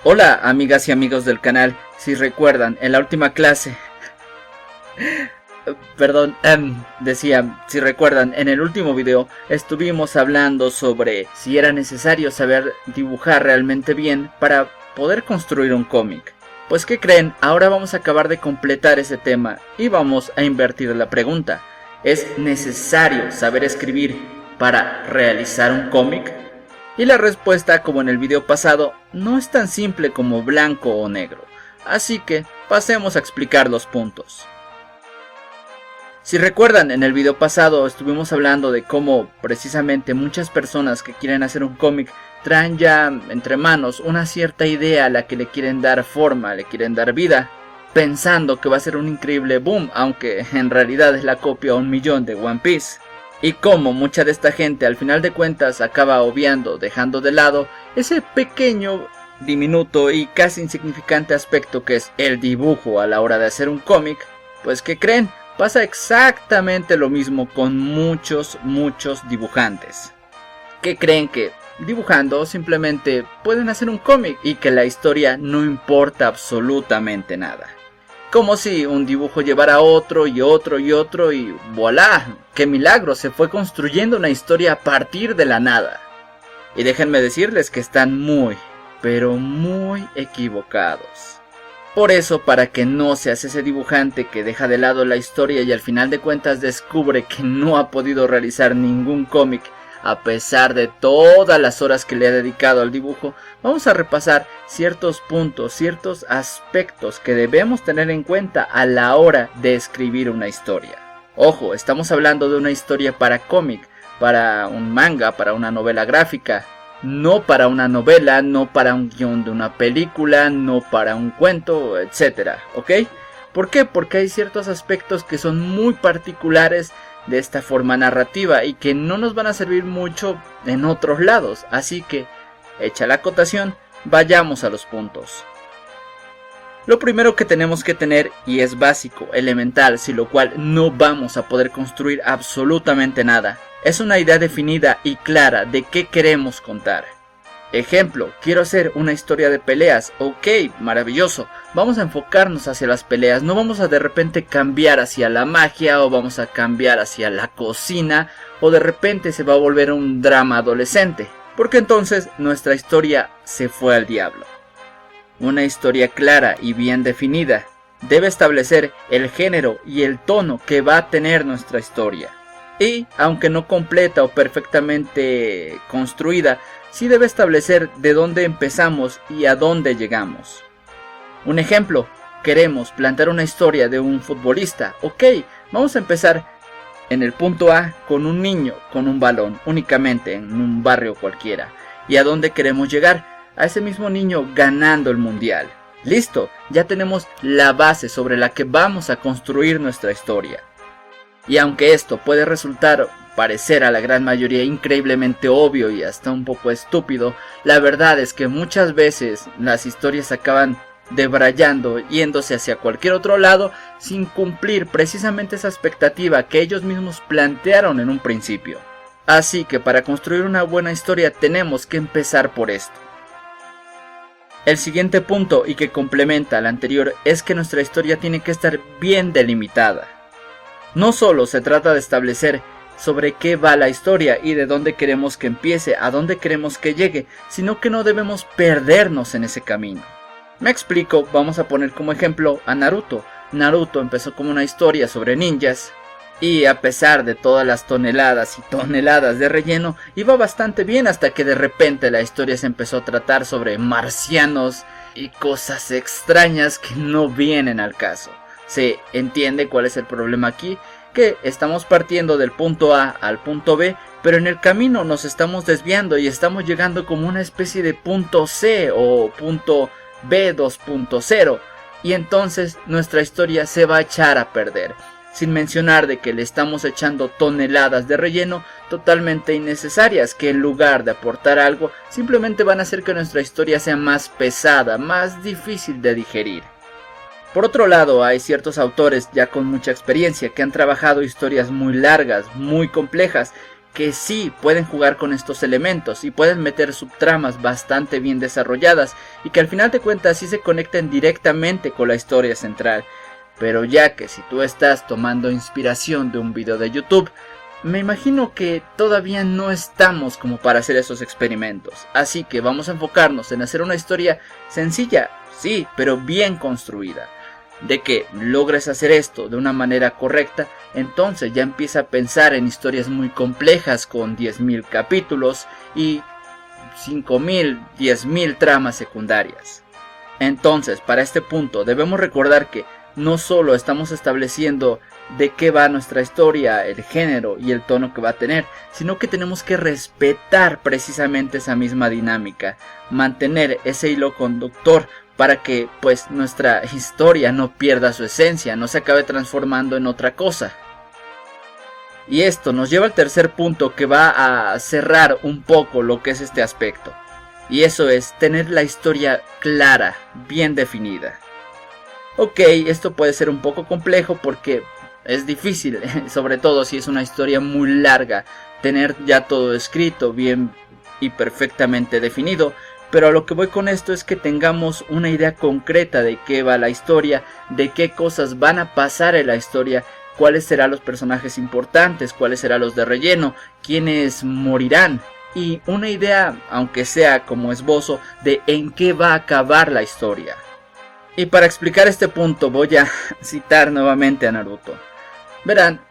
Hola amigas y amigos del canal, si recuerdan en la última clase, si recuerdan en el último video estuvimos hablando sobre si era necesario saber dibujar realmente bien para poder construir un cómic. Pues ¿qué creen? Ahora vamos a acabar de completar ese tema y vamos a invertir la pregunta. ¿Es necesario saber escribir para realizar un cómic? Y la respuesta, como en el video pasado, no es tan simple como blanco o negro, así que pasemos a explicar los puntos. Si recuerdan, en el video pasado estuvimos hablando de cómo precisamente muchas personas que quieren hacer un cómic traen ya entre manos una cierta idea a la que le quieren dar forma, le quieren dar vida, pensando que va a ser un increíble boom, aunque en realidad es la copia a 1.000.000 de One Piece. Y como mucha de esta gente al final de cuentas acaba obviando, dejando de lado ese pequeño, diminuto y casi insignificante aspecto que es el dibujo a la hora de hacer un cómic, pues ¿qué creen? Pasa exactamente lo mismo con muchos dibujantes. Que creen que dibujando simplemente pueden hacer un cómic y que la historia no importa absolutamente nada. Como si un dibujo llevara otro y otro y otro y ¡voilá! ¡Qué milagro! Se fue construyendo una historia a partir de la nada. Y déjenme decirles que están muy, pero muy equivocados. Por eso, para que no seas ese dibujante que deja de lado la historia y al final de cuentas descubre que no ha podido realizar ningún cómic a pesar de todas las horas que le ha dedicado al dibujo, vamos a repasar ciertos puntos, ciertos aspectos que debemos tener en cuenta a la hora de escribir una historia. Ojo, estamos hablando de una historia para cómic, para un manga, para una novela gráfica, no para una novela, no para un guión de una película, no para un cuento, etc. ¿Ok? ¿Por qué? Porque hay ciertos aspectos que son muy particulares de esta forma narrativa y que no nos van a servir mucho en otros lados, así que, hecha la acotación, vayamos a los puntos. Lo primero que tenemos que tener, y es básico, elemental, sin lo cual no vamos a poder construir absolutamente nada, es una idea definida y clara de qué queremos contar. Ejemplo, quiero hacer una historia de peleas, ok, maravilloso, vamos a enfocarnos hacia las peleas, no vamos a de repente cambiar hacia la magia o vamos a cambiar hacia la cocina o de repente se va a volver un drama adolescente, porque entonces nuestra historia se fue al diablo. Una historia clara y bien definida debe establecer el género y el tono que va a tener nuestra historia. Y, aunque no completa o perfectamente construida, sí debe establecer de dónde empezamos y a dónde llegamos. Un ejemplo, queremos plantear una historia de un futbolista. Ok, vamos a empezar en el punto A con un niño con un balón, únicamente en un barrio cualquiera. ¿Y a dónde queremos llegar? A ese mismo niño ganando el mundial. Listo, ya tenemos la base sobre la que vamos a construir nuestra historia. Y aunque esto puede parecer a la gran mayoría increíblemente obvio y hasta un poco estúpido, la verdad es que muchas veces las historias acaban debrayando, yéndose hacia cualquier otro lado sin cumplir precisamente esa expectativa que ellos mismos plantearon en un principio. Así que para construir una buena historia tenemos que empezar por esto. El siguiente punto, y que complementa al anterior, es que nuestra historia tiene que estar bien delimitada. No solo se trata de establecer sobre qué va la historia y de dónde queremos que empiece, a dónde queremos que llegue, sino que no debemos perdernos en ese camino. Me explico, vamos a poner como ejemplo a Naruto. Naruto empezó como una historia sobre ninjas y a pesar de todas las toneladas y toneladas de relleno, iba bastante bien hasta que de repente la historia se empezó a tratar sobre marcianos y cosas extrañas que no vienen al caso. Se entiende cuál es el problema aquí, que estamos partiendo del punto A al punto B, pero en el camino nos estamos desviando y estamos llegando como una especie de punto C o punto B 2.0 y entonces nuestra historia se va a echar a perder, sin mencionar de que le estamos echando toneladas de relleno totalmente innecesarias que en lugar de aportar algo simplemente van a hacer que nuestra historia sea más pesada, más difícil de digerir. Por otro lado, hay ciertos autores ya con mucha experiencia que han trabajado historias muy largas, muy complejas, que sí pueden jugar con estos elementos y pueden meter subtramas bastante bien desarrolladas y que al final de cuentas sí se conecten directamente con la historia central. Pero ya que si tú estás tomando inspiración de un video de YouTube, me imagino que todavía no estamos como para hacer esos experimentos. Así que vamos a enfocarnos en hacer una historia sencilla, sí, pero bien construida. De que logres hacer esto de una manera correcta, entonces ya empieza a pensar en historias muy complejas con 10.000 capítulos y 5.000, 10.000 tramas secundarias. Entonces, para este punto debemos recordar que no solo estamos estableciendo de qué va nuestra historia, el género y el tono que va a tener, sino que tenemos que respetar precisamente esa misma dinámica, mantener ese hilo conductor para que pues nuestra historia no pierda su esencia, no se acabe transformando en otra cosa. Y esto nos lleva al tercer punto que va a cerrar un poco lo que es este aspecto. Y eso es tener la historia clara, bien definida. Ok, esto puede ser un poco complejo porque es difícil, sobre todo si es una historia muy larga, tener ya todo escrito, bien y perfectamente definido. Pero a lo que voy con esto es que tengamos una idea concreta de qué va la historia, de qué cosas van a pasar en la historia, cuáles serán los personajes importantes, cuáles serán los de relleno, quiénes morirán. Y una idea, aunque sea como esbozo, de en qué va a acabar la historia. Y para explicar este punto voy a citar nuevamente a Naruto. Verán,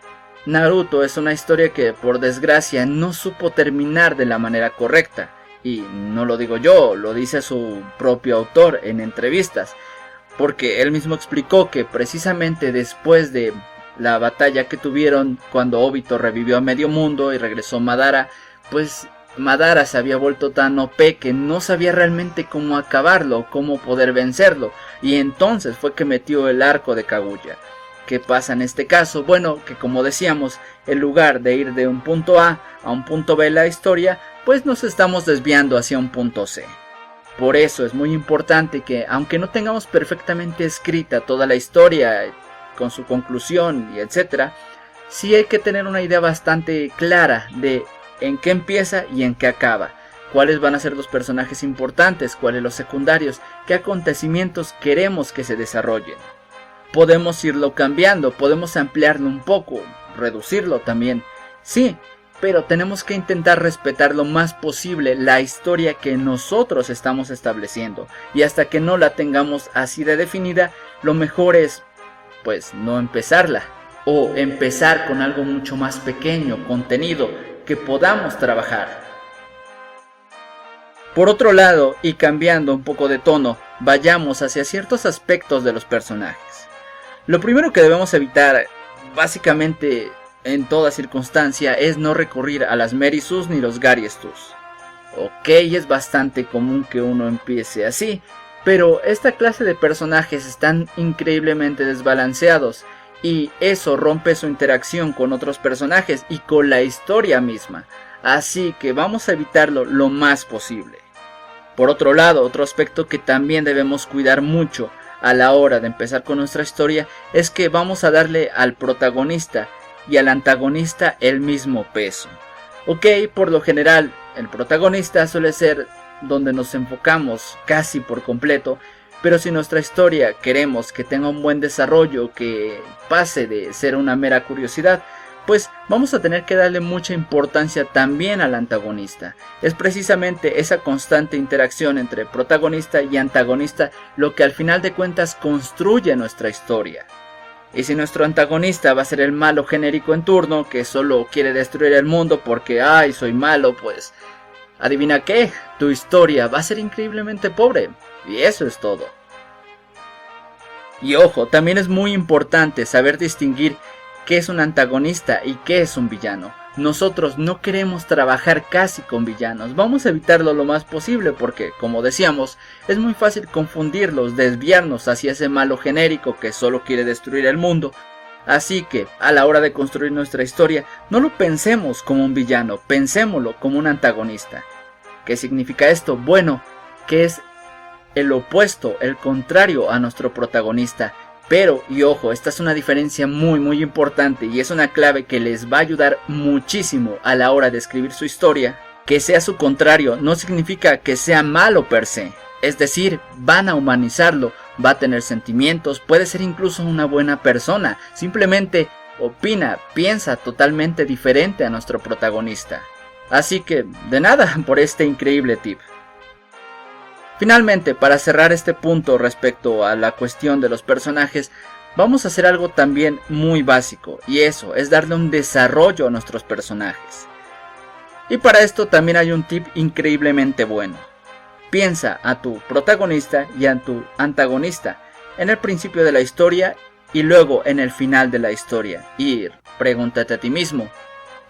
Naruto es una historia que por desgracia no supo terminar de la manera correcta. Y no lo digo yo, lo dice su propio autor en entrevistas. Porque él mismo explicó que precisamente después de la batalla que tuvieron cuando Obito revivió a medio mundo y regresó Madara, pues Madara se había vuelto tan OP que no sabía realmente cómo acabarlo, cómo poder vencerlo. Y entonces fue que metió el arco de Kaguya. ¿Qué pasa en este caso? Bueno, que como decíamos, en lugar de ir de un punto A un punto B la historia, pues nos estamos desviando hacia un punto C. Por eso es muy importante que, aunque no tengamos perfectamente escrita toda la historia con su conclusión y etcétera, sí hay que tener una idea bastante clara de en qué empieza y en qué acaba, cuáles van a ser los personajes importantes, cuáles los secundarios, qué acontecimientos queremos que se desarrollen. Podemos irlo cambiando, podemos ampliarlo un poco, reducirlo también, sí, pero tenemos que intentar respetar lo más posible la historia que nosotros estamos estableciendo, y hasta que no la tengamos así de definida, lo mejor es, pues, no empezarla, o empezar con algo mucho más pequeño, contenido, que podamos trabajar. Por otro lado, y cambiando un poco de tono, vayamos hacia ciertos aspectos de los personajes. Lo primero que debemos evitar, básicamente en toda circunstancia, es no recurrir a las Merisus ni los Gariestus. Ok, es bastante común que uno empiece así, pero esta clase de personajes están increíblemente desbalanceados, y eso rompe su interacción con otros personajes y con la historia misma, así que vamos a evitarlo lo más posible. Por otro lado, otro aspecto que también debemos cuidar mucho a la hora de empezar con nuestra historia es que vamos a darle al protagonista y al antagonista el mismo peso. Ok, por lo general el protagonista suele ser donde nos enfocamos casi por completo, pero si nuestra historia queremos que tenga un buen desarrollo, que pase de ser una mera curiosidad, pues vamos a tener que darle mucha importancia también al antagonista. Es precisamente esa constante interacción entre protagonista y antagonista lo que al final de cuentas construye nuestra historia. Y si nuestro antagonista va a ser el malo genérico en turno, que solo quiere destruir el mundo porque ¡ay, soy malo!, pues adivina qué, tu historia va a ser increíblemente pobre. Y eso es todo. Y ojo, también es muy importante saber distinguir qué es un antagonista y qué es un villano. Nosotros no queremos trabajar casi con villanos, vamos a evitarlo lo más posible porque, como decíamos, es muy fácil confundirlos, desviarnos hacia ese malo genérico que solo quiere destruir el mundo. Así que, a la hora de construir nuestra historia, no lo pensemos como un villano, pensémoslo como un antagonista. ¿Qué significa esto? Bueno, que es el opuesto, el contrario a nuestro protagonista, Pero, y ojo, esta es una diferencia muy importante y es una clave que les va a ayudar muchísimo a la hora de escribir su historia. Que sea su contrario no significa que sea malo per se. Es decir, van a humanizarlo, va a tener sentimientos, puede ser incluso una buena persona. Simplemente opina, piensa totalmente diferente a nuestro protagonista. Así que, de nada por este increíble tip. Finalmente, para cerrar este punto respecto a la cuestión de los personajes, vamos a hacer algo también muy básico, y eso es darle un desarrollo a nuestros personajes. Y para esto también hay un tip increíblemente bueno. Piensa a tu protagonista y a tu antagonista en el principio de la historia y luego en el final de la historia. Y pregúntate a ti mismo,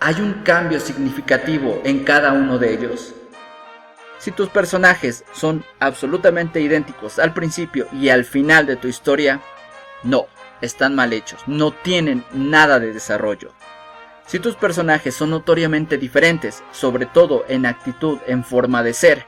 ¿hay un cambio significativo en cada uno de ellos? Si tus personajes son absolutamente idénticos al principio y al final de tu historia, no, están mal hechos, no tienen nada de desarrollo. Si tus personajes son notoriamente diferentes, sobre todo en actitud, en forma de ser,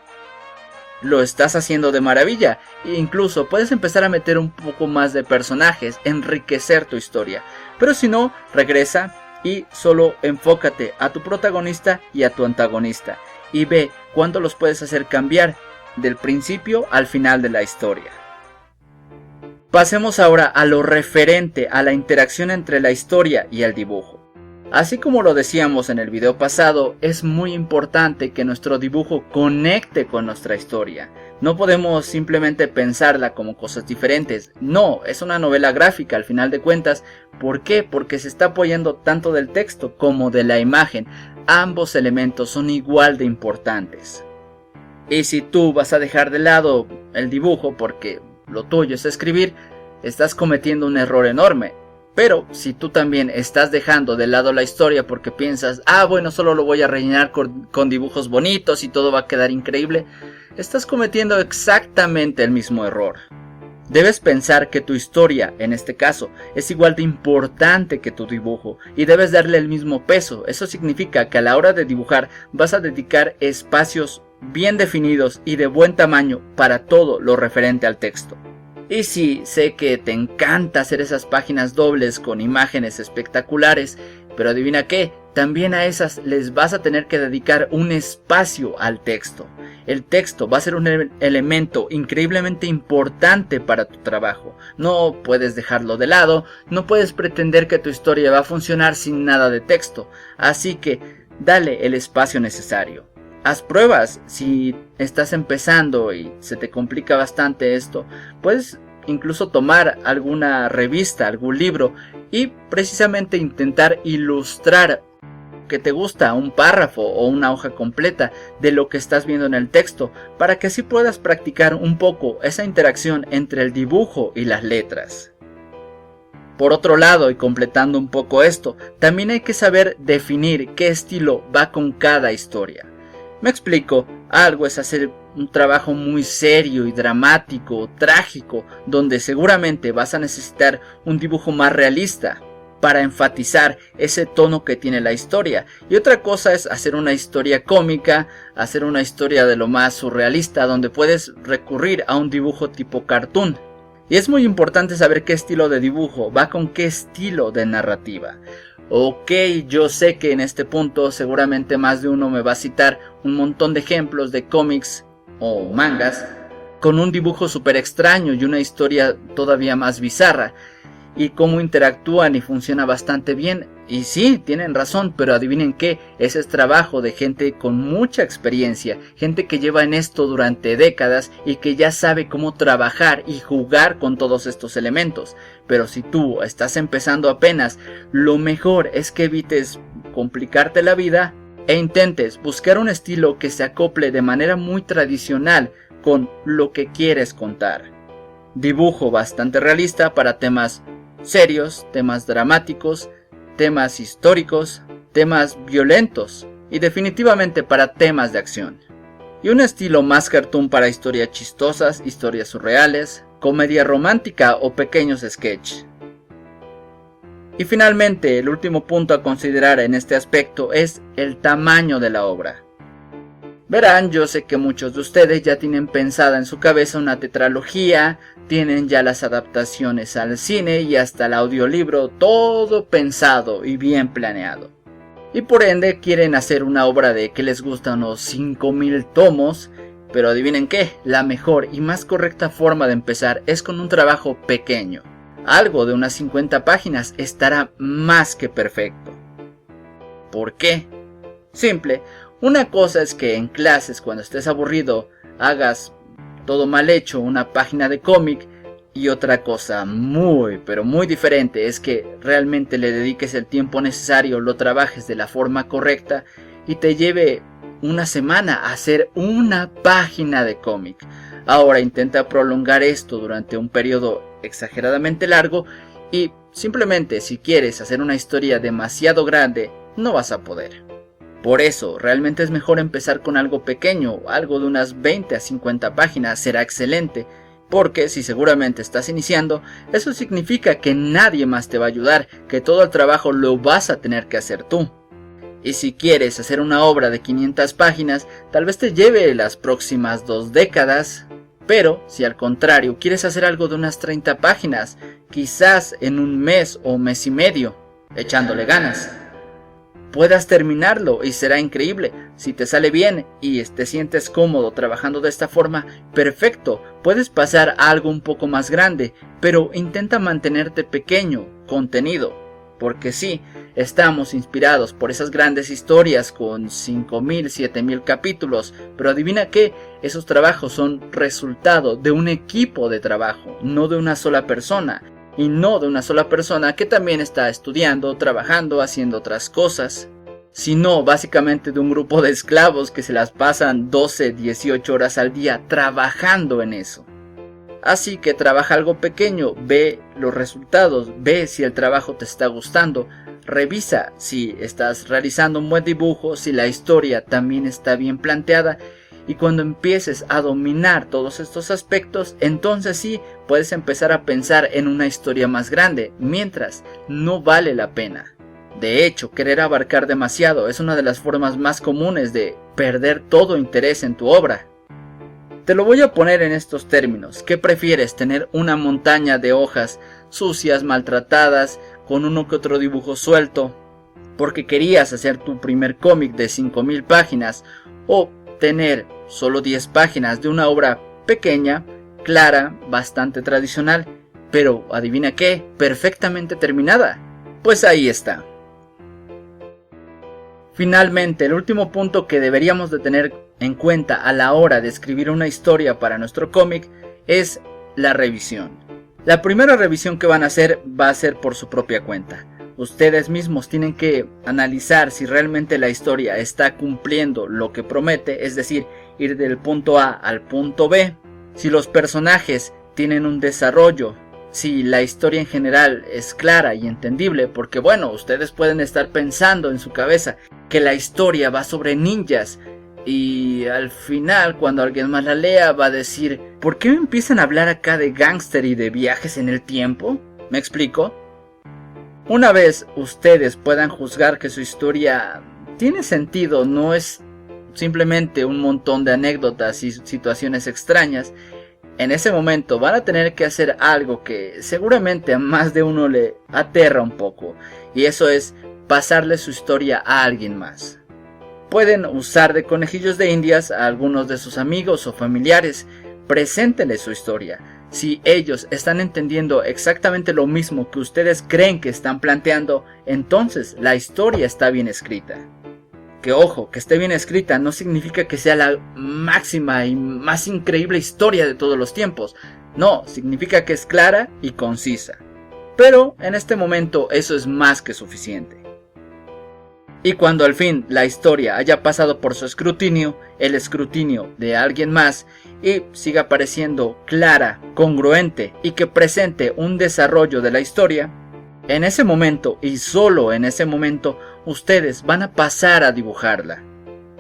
lo estás haciendo de maravilla e incluso puedes empezar a meter un poco más de personajes, enriquecer tu historia. Pero si no, regresa y solo enfócate a tu protagonista y a tu antagonista y ve cuándo los puedes hacer cambiar del principio al final de la historia. Pasemos ahora a lo referente a la interacción entre la historia y el dibujo. Así como lo decíamos en el video pasado, es muy importante que nuestro dibujo conecte con nuestra historia. No podemos simplemente pensarla como cosas diferentes. No, es una novela gráfica al final de cuentas. ¿Por qué? Porque se está apoyando tanto del texto como de la imagen. Ambos elementos son igual de importantes. Y si tú vas a dejar de lado el dibujo porque lo tuyo es escribir, estás cometiendo un error enorme. Pero si tú también estás dejando de lado la historia porque piensas, bueno, solo lo voy a rellenar con dibujos bonitos y todo va a quedar increíble, estás cometiendo exactamente el mismo error. Debes pensar que tu historia, en este caso, es igual de importante que tu dibujo y debes darle el mismo peso. Eso significa que a la hora de dibujar vas a dedicar espacios bien definidos y de buen tamaño para todo lo referente al texto. Y sí, sé que te encanta hacer esas páginas dobles con imágenes espectaculares, pero adivina qué, también a esas les vas a tener que dedicar un espacio al texto. El texto va a ser un elemento increíblemente importante para tu trabajo. No puedes dejarlo de lado, no puedes pretender que tu historia va a funcionar sin nada de texto, así que dale el espacio necesario. Haz pruebas. Si estás empezando y se te complica bastante esto, puedes incluso tomar alguna revista, algún libro y precisamente intentar ilustrar que te gusta un párrafo o una hoja completa de lo que estás viendo en el texto, para que así puedas practicar un poco esa interacción entre el dibujo y las letras. Por otro lado, y completando un poco esto, también hay que saber definir qué estilo va con cada historia. Me explico, algo es hacer un trabajo muy serio y dramático, trágico, donde seguramente vas a necesitar un dibujo más realista para enfatizar ese tono que tiene la historia. Y otra cosa es hacer una historia cómica, hacer una historia de lo más surrealista, donde puedes recurrir a un dibujo tipo cartoon. Y es muy importante saber qué estilo de dibujo va con qué estilo de narrativa. Ok, yo sé que en este punto seguramente más de uno me va a citar un montón de ejemplos de cómics o mangas con un dibujo súper extraño y una historia todavía más bizarra, y cómo interactúan y funciona bastante bien. Y sí, tienen razón, pero adivinen qué, ese es trabajo de gente con mucha experiencia, gente que lleva en esto durante décadas y que ya sabe cómo trabajar y jugar con todos estos elementos. Pero si tú estás empezando apenas, lo mejor es que evites complicarte la vida e intentes buscar un estilo que se acople de manera muy tradicional con lo que quieres contar. Dibujo bastante realista para temas serios, temas dramáticos, temas históricos, temas violentos y definitivamente para temas de acción. Y un estilo más cartoon para historias chistosas, historias surreales, comedia romántica o pequeños sketches. Y finalmente, el último punto a considerar en este aspecto es el tamaño de la obra. Verán, yo sé que muchos de ustedes ya tienen pensada en su cabeza una tetralogía, tienen ya las adaptaciones al cine y hasta el audiolibro, todo pensado y bien planeado. Y por ende quieren hacer una obra de que les gustan unos 5000 tomos, pero adivinen qué, la mejor y más correcta forma de empezar es con un trabajo pequeño. Algo de unas 50 páginas estará más que perfecto. ¿Por qué? Simple. Una cosa es que en clases, cuando estés aburrido, hagas todo mal hecho una página de cómic, y otra cosa muy pero muy diferente es que realmente le dediques el tiempo necesario, lo trabajes de la forma correcta y te lleve una semana a hacer una página de cómic. Ahora intenta prolongar esto durante un periodo exageradamente largo y simplemente si quieres hacer una historia demasiado grande, no vas a poder. Por eso, realmente es mejor empezar con algo pequeño, algo de unas 20 a 50 páginas será excelente, porque si seguramente estás iniciando, eso significa que nadie más te va a ayudar, que todo el trabajo lo vas a tener que hacer tú. Y si quieres hacer una obra de 500 páginas, tal vez te lleve las próximas 2 décadas, pero si al contrario quieres hacer algo de unas 30 páginas, quizás en un mes o mes y medio, echándole ganas, puedas terminarlo y será increíble. Si te sale bien y te sientes cómodo trabajando de esta forma, perfecto, puedes pasar a algo un poco más grande, pero intenta mantenerte pequeño, contenido, porque sí, estamos inspirados por esas grandes historias con 5000, 7000 capítulos, pero adivina qué, esos trabajos son resultado de un equipo de trabajo, no de una sola persona. Y no de una sola persona que también está estudiando, trabajando, haciendo otras cosas, sino básicamente de un grupo de esclavos que se las pasan 12, 18 horas al día trabajando en eso. Así que trabaja algo pequeño, ve los resultados, ve si el trabajo te está gustando, revisa si estás realizando un buen dibujo, si la historia también está bien planteada. Y cuando empieces a dominar todos estos aspectos, entonces sí puedes empezar a pensar en una historia más grande, mientras no vale la pena. De hecho, querer abarcar demasiado es una de las formas más comunes de perder todo interés en tu obra. Te lo voy a poner en estos términos. ¿Qué prefieres? ¿Tener una montaña de hojas sucias, maltratadas, con uno que otro dibujo suelto, porque querías hacer tu primer cómic de 5000 páginas, o tener solo 10 páginas de una obra pequeña, clara, bastante tradicional, pero adivina qué, perfectamente terminada? Pues ahí está. Finalmente, el último punto que deberíamos de tener en cuenta a la hora de escribir una historia para nuestro cómic es la revisión. La primera revisión que van a hacer va a ser por su propia cuenta. Ustedes mismos tienen que analizar si realmente la historia está cumpliendo lo que promete, es decir, ir del punto A al punto B, si los personajes tienen un desarrollo, si la historia en general es clara y entendible, porque bueno, ustedes pueden estar pensando en su cabeza que la historia va sobre ninjas y al final cuando alguien más la lea va a decir, ¿por qué me empiezan a hablar acá de gángster y de viajes en el tiempo? ¿Me explico? Una vez ustedes puedan juzgar que su historia tiene sentido, no es simplemente un montón de anécdotas y situaciones extrañas, en ese momento van a tener que hacer algo que seguramente a más de uno le aterra un poco, y eso es pasarle su historia a alguien más. Pueden usar de conejillos de indias a algunos de sus amigos o familiares, preséntenles su historia. Si ellos están entendiendo exactamente lo mismo que ustedes creen que están planteando, entonces la historia está bien escrita. Que ojo, que esté bien escrita no significa que sea la máxima y más increíble historia de todos los tiempos. No, significa que es clara y concisa. Pero en este momento eso es más que suficiente. Y cuando al fin la historia haya pasado por su escrutinio, el escrutinio de alguien más, y siga pareciendo clara, congruente y que presente un desarrollo de la historia, en ese momento y solo en ese momento ustedes van a pasar a dibujarla.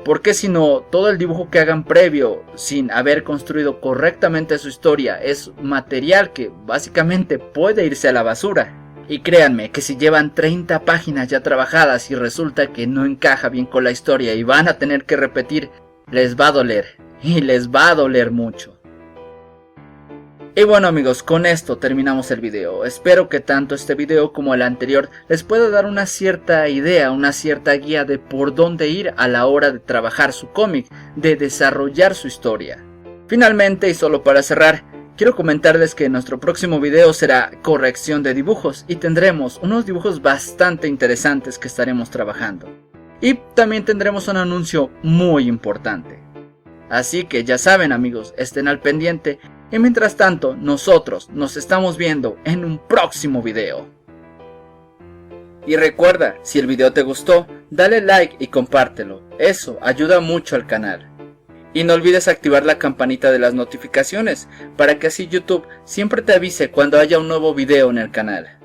Porque si no, todo el dibujo que hagan previo sin haber construido correctamente su historia es material que básicamente puede irse a la basura. Y créanme que si llevan 30 páginas ya trabajadas y resulta que no encaja bien con la historia y van a tener que repetir les va a doler, y les va a doler mucho. Y bueno amigos, con esto terminamos el video. Espero que tanto este video como el anterior les pueda dar una cierta idea, una cierta guía de por dónde ir a la hora de trabajar su cómic, de desarrollar su historia. Finalmente, y solo para cerrar, quiero comentarles que nuestro próximo video será corrección de dibujos y tendremos unos dibujos bastante interesantes que estaremos trabajando. Y también tendremos un anuncio muy importante. Así que ya saben amigos, estén al pendiente. Y mientras tanto, nosotros nos estamos viendo en un próximo video. Y recuerda, si el video te gustó, dale like y compártelo. Eso ayuda mucho al canal. Y no olvides activar la campanita de las notificaciones, para que así YouTube siempre te avise cuando haya un nuevo video en el canal.